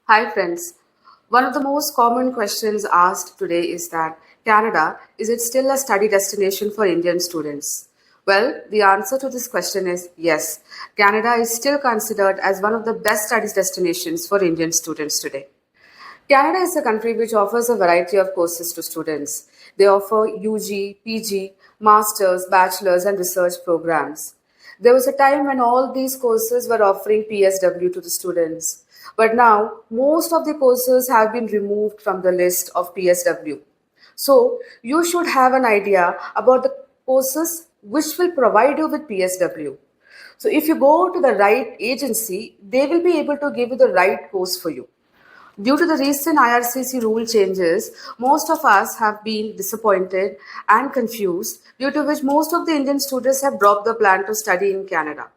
Hi friends. One of the most common questions asked today is that Canada, is it still a study destination for Indian students? Well, the answer to this question is yes. Canada is still considered as one of the best studies destinations for Indian students today. Canada is a country which offers a variety of courses to students. They offer UG, PG, masters, bachelor's, and research programs. There was a time when all these courses were offering PSW to the students, but now most of the courses have been removed from the list of PSW. So, you should have an idea about the courses which will provide you with PSW. So, if you go to the right agency, they will be able to give you the right course for you. Due to the recent IRCC rule changes, most of us have been disappointed and confused, due to which most of the Indian students have dropped the plan to study in Canada.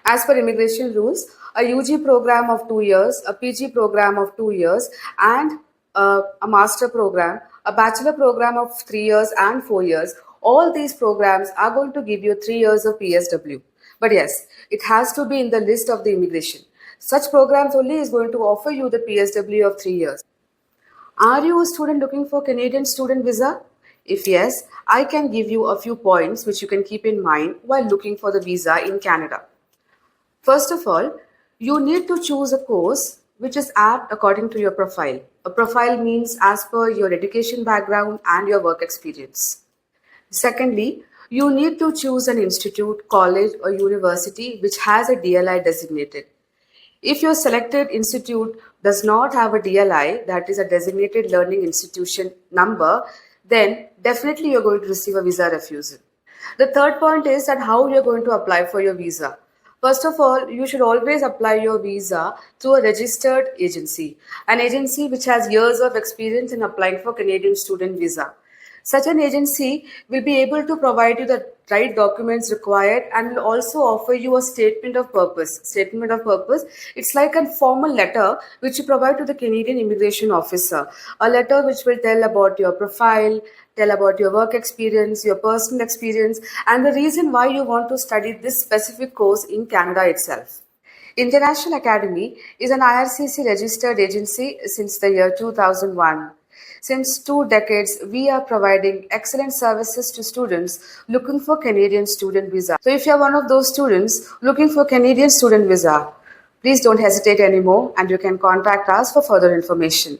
As per immigration rules, a UG program of 2 years, a PG program of 2 years, and a master program, a bachelor program of 3 years and 4 years, all these programs are going to give you 3 years of PSW. But yes, it has to be in the list of the immigration. Such programs only is going to offer you the PSW of 3 years. Are you a student looking for Canadian student visa? If yes, I can give you a few points which you can keep in mind while looking for the visa in Canada. First of all, you need to choose a course which is apt according to your profile. A profile means as per your education background and your work experience. Secondly, you need to choose an institute, college, or university which has a DLI designated. If your selected institute does not have a DLI, that is a designated learning institution number, then definitely you're going to receive a visa refusal. The third point is that how you're going to apply for your visa. First of all, you should always apply your visa to a registered agency, an agency which has years of experience in applying for Canadian student visa. Such an agency will be able to provide you the right documents required and will also offer you a statement of purpose. Statement of purpose, it's like a formal letter which you provide to the Canadian immigration officer. A letter which will tell about your profile, tell about your work experience, your personal experience, and the reason why you want to study this specific course in Canada itself. International Academy is an IRCC registered agency since the year 2001. Since 2 decades, we are providing excellent services to students looking for Canadian student visa. So if you are one of those students looking for Canadian student visa, please don't hesitate anymore and you can contact us for further information.